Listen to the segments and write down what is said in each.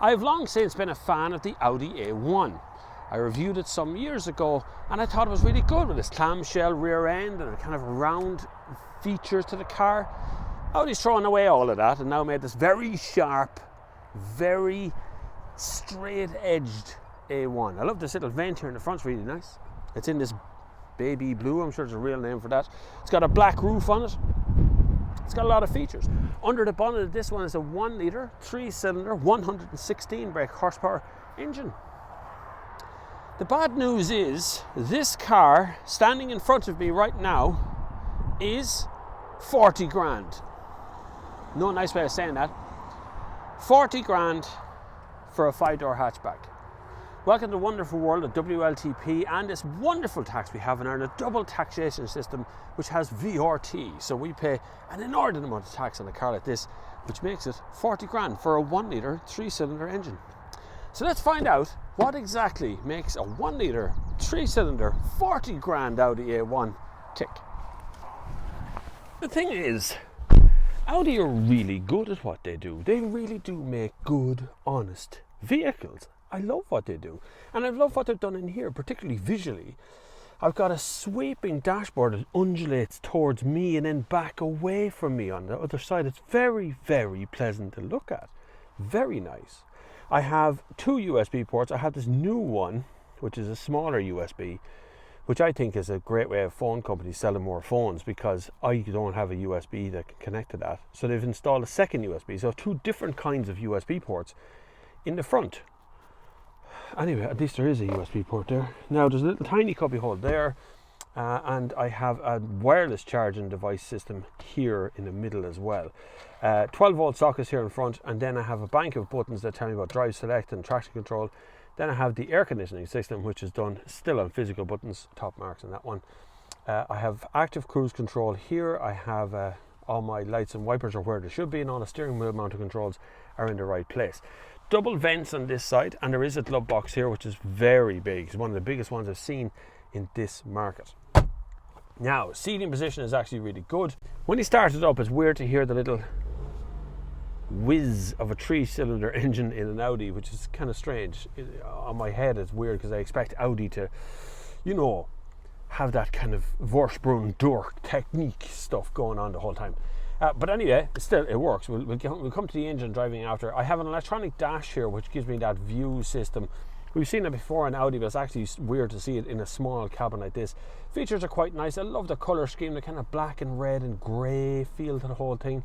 I've long since been a fan of the Audi A1. I reviewed it some years ago and I thought it was really good with its clamshell rear end and a kind of round features to the car. Audi's thrown away all of that and now made this very sharp, very straight-edged A1. I love this little vent here in the front, it's really nice. It's in this baby blue, I'm sure there's a real name for that. It's got a black roof on it. It's got a lot of features. Under the bonnet of this one is a 1 litre, 3-cylinder, 116 brake horsepower engine. The bad news is this car standing in front of me right now is 40 grand. No nice way of saying that. 40 grand for a 5-door hatchback. Welcome to the wonderful world of WLTP and this wonderful tax we have in Ireland, a double taxation system which has VRT. So we pay an inordinate amount of tax on a car like this, which makes it 40 grand for a 1 litre, 3-cylinder engine. So let's find out what exactly makes a 1 litre, 3-cylinder, 40 grand Audi A1 tick. The thing is, Audi are really good at what they do. They really do make good, honest vehicles. I love what they do. And I love what they've done in here, particularly visually. I've got a sweeping dashboard that undulates towards me and then back away from me on the other side. It's very, very pleasant to look at. Very nice. I have 2 USB ports. I have this new one, which is a smaller USB, which I think is a great way of phone companies selling more phones because I don't have a USB that can connect to that. So they've installed a second USB. So 2 different kinds of USB ports in the front. Anyway, at least there is a USB port there. Now there's a little tiny cubby hole there, and I have a wireless charging device system here in the middle as well. 12 volt sockets here in front, and then I have a bank of buttons that tell me about drive select and traction control. Then I have the air conditioning system, which is done still on physical buttons, top marks on that one. I have active cruise control here. I have all my lights and wipers are where they should be, and all the steering wheel mounted controls are in the right place. Double vents on this side, and there is a glove box here which is very big. It's one of the biggest ones I've seen in this market. Now, seating position is actually really good. When you start it up, it's weird to hear the little whiz of a 3-cylinder engine in an Audi, which is kind of strange. On my head it's weird because I expect Audi to, you know, have that kind of Vorsprung durch technique stuff going on the whole time. But anyway, still it works. We'll come to the engine driving after. I have an electronic dash here which gives me that view system. We've seen it before in Audi, but it's actually weird to see it in a small cabin like this. Features are quite nice. I love the colour scheme, the kind of black and red and grey feel to the whole thing.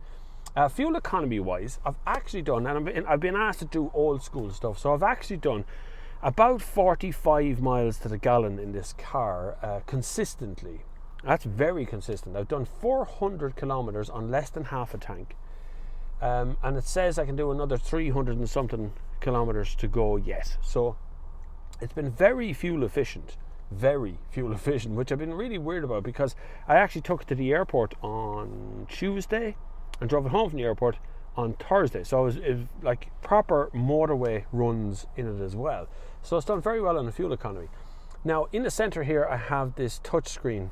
Fuel economy wise, I've actually done, and I've been asked to do old school stuff, so I've actually done about 45 miles to the gallon in this car consistently. That's very consistent. I've done 400 kilometers on less than half a tank, and it says I can do another 300 and something kilometers to go yet. So it's been very fuel efficient, which I've been really weird about because I actually took it to the airport on Tuesday and drove it home from the airport on Thursday. So it was like proper motorway runs in it as well. So it's done very well on the fuel economy. Now in the center here I have this touchscreen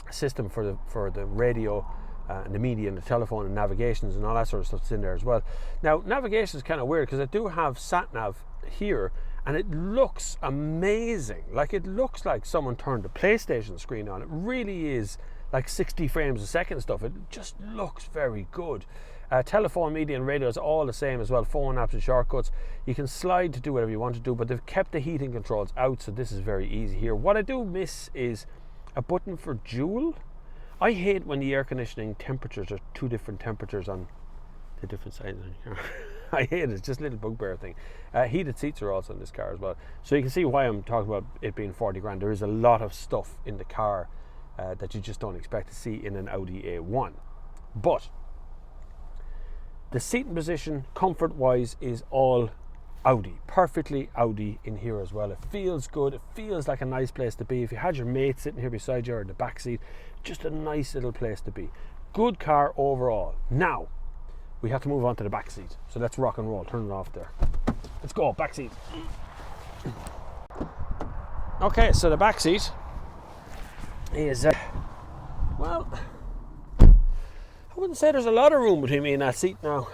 system for the radio and the media and the telephone and navigations and all that sort of stuff's in there as well. Now navigation is kind of weird because I do have sat nav here and it looks amazing. Like it looks like someone turned the PlayStation screen on. It really is like 60 frames a second stuff. It just looks very good. Telephone, media and radio is all the same as well. Phone apps and shortcuts. You can slide to do whatever you want to do, but they've kept the heating controls out, so this is very easy here. What I do miss is a button for dual. I hate when the air conditioning temperatures are 2 different temperatures on the different sides of the car. I hate it. It's just a little bugbear thing. Heated seats are also in this car as well. So you can see why I'm talking about it being 40 grand. There is a lot of stuff in the car that you just don't expect to see in an Audi A1. But the seating position, comfort-wise, is all Audi. Perfectly Audi in here as well. It feels good. It feels like a nice place to be. If you had your mate sitting here beside you or in the back seat, just a nice little place to be. Good car overall. Now, we have to move on to the back seat. So let's rock and roll. Turn it off there. Let's go, back seat. Okay, so the back seat is, well, I wouldn't say there's a lot of room between me and that seat now.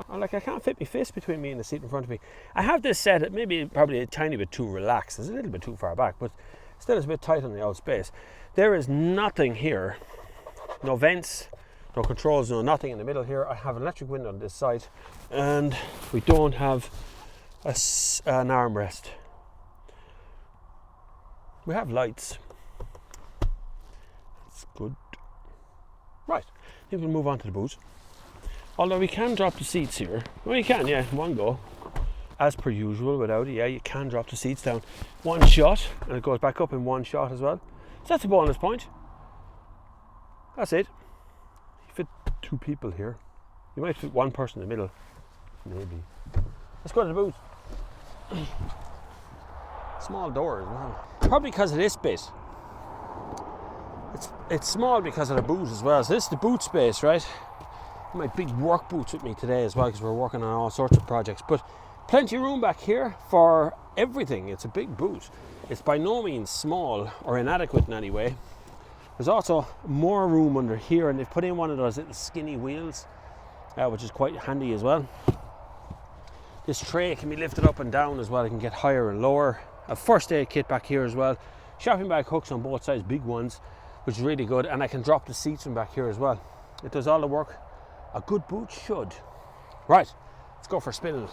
Like, I can't fit my fist between me and the seat in front of me. I have this set, maybe probably a tiny bit too relaxed. It's a little bit too far back, but still it's a bit tight on the old space. There is nothing here. No vents, no controls, no nothing in the middle here. I have an electric window on this side, and we don't have an armrest. We have lights. That's good. Right, I think we'll move on to the boot. Although we can drop the seats here. Well, you can, yeah, one go. As per usual with Audi, yeah, you can drop the seats down one shot, and it goes back up in one shot as well. So that's a bonus point. That's it. You fit 2 people here. You might fit 1 person in the middle, maybe. Let's go to the boot. Small door as well. Probably because of this bit. It's small because of the boot as well. So this is the boot space, right? My big work boots with me today as well, because we're working on all sorts of projects. But plenty of room back here for everything. It's a big boot. It's by no means small or inadequate in any way. There's also more room under here, and they've put in one of those little skinny wheels, which is quite handy as well. This tray can be lifted up and down as well. It can get higher and lower. A first aid kit back here as well. Shopping bag hooks on both sides, big ones, which is really good. And I can drop the seats from back here as well. It does all the work a good boot should. Right, let's go for a spin.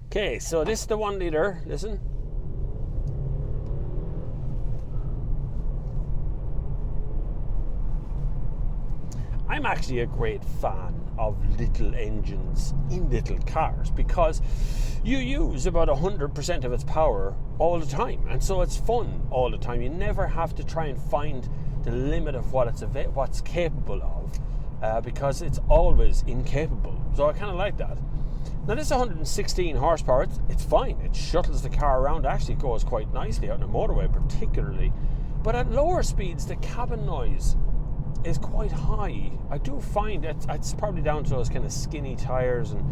Okay, so this is the 1 litre. Listen. I'm actually a great fan of little engines in little cars, because you use about 100% of its power all the time, and so it's fun all the time. You never have to try and find the limit of what's capable of, because it's always incapable. So I kind of like that. Now this 116 horsepower, it's fine. It shuttles the car around. It actually goes quite nicely out on a motorway particularly. But at lower speeds, the cabin noise is quite high. I do find it's probably down to those kind of skinny tires, and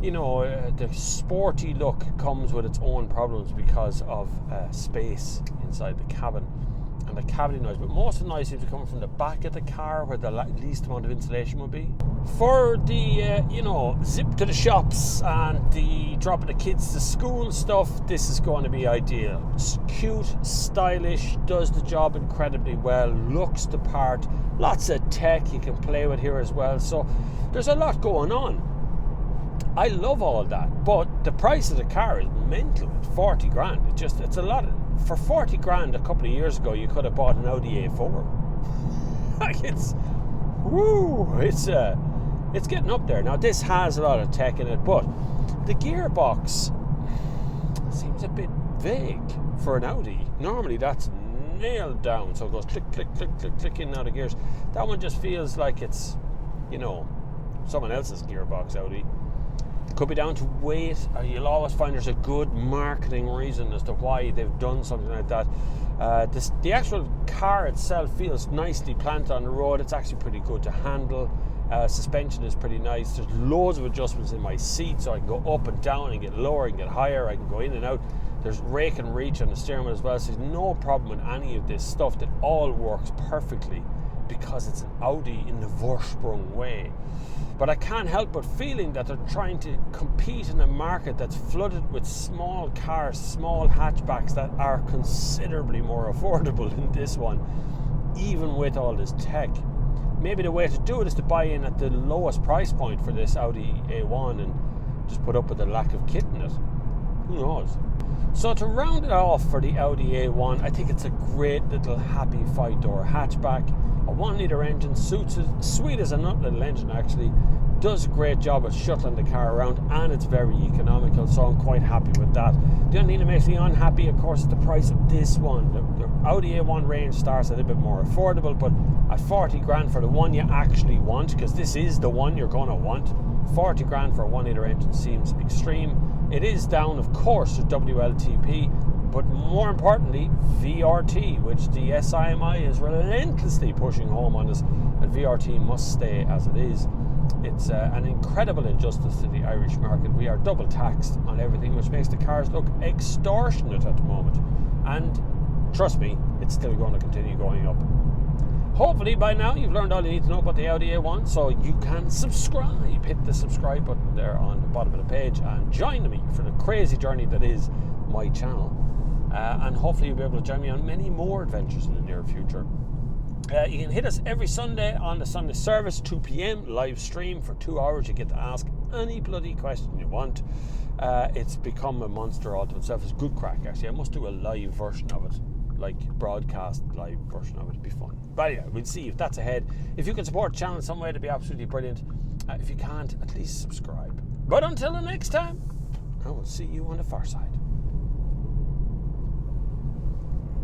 you know, the sporty look comes with its own problems because of space inside the cabin and the cavity noise. But most of the noise seems to come from the back of the car, where the least amount of insulation will be. For the zip to the shops and the dropping the kids to school stuff, this is going to be ideal. It's cute, stylish, does the job incredibly well, looks the part, lots of tech you can play with here as well. So there's a lot going on. I love all that, but the price of the car is mental. 40 grand. It's a lot. For 40 grand a couple of years ago, you could have bought an Audi A4. Like, it's getting up there. Now this has a lot of tech in it, but the gearbox seems a bit vague for an Audi. Normally that's nailed down, so it goes click, click, click, click, click in and out of gears. That one just feels like it's, someone else's gearbox Audi. Could be down to weight. You'll always find there's a good marketing reason as to why they've done something like that. The actual car itself feels nicely planted on the road. It's actually pretty good to handle. Suspension is pretty nice. There's loads of adjustments in my seat, so I can go up and down and get lower and get higher. I can go in and out. There's rake and reach on the steering wheel as well, so there's no problem with any of this stuff. That all works perfectly because it's an Audi in the Vorsprung way. But I can't help but feeling that they're trying to compete in a market that's flooded with small cars, small hatchbacks that are considerably more affordable than this one, even with all this tech. Maybe the way to do it is to buy in at the lowest price point for this Audi A1 and just put up with the lack of kit in it. Who knows? So to round it off for the Audi A1, I think it's a great little happy 5-door hatchback. A 1 litre engine suits it, sweet as a nut little engine actually, does a great job at shuttling the car around, and it's very economical, so I'm quite happy with that. The only thing that makes me unhappy, of course, is the price of this one. The Audi A1 range starts a little bit more affordable, but at 40 grand for the one you actually want, because this is the one you're going to want, 40 grand for a 1 litre engine seems extreme. It is down, of course, to WLTP, but more importantly, VRT, which the SIMI is relentlessly pushing home on us, and VRT must stay as it is. It's an incredible injustice to the Irish market. We are double taxed on everything, which makes the cars look extortionate at the moment. And trust me, it's still going to continue going up. Hopefully by now you've learned all you need to know about the Audi A1, so you can subscribe. Hit the subscribe button there on the bottom of the page and join me for the crazy journey that is my channel. And hopefully you'll be able to join me on many more adventures in the near future. You can hit us every Sunday on the Sunday service, 2 p.m, live stream for 2 hours. You get to ask any bloody question you want. It's become a monster all to itself. It's good crack, actually. I must do a live version of it, like broadcast live version of it. It'd be fun. But anyway, we'll see if that's ahead. If you can support the channel in some way, it'd be absolutely brilliant. If you can't, at least subscribe. But until the next time, I will see you on the far side.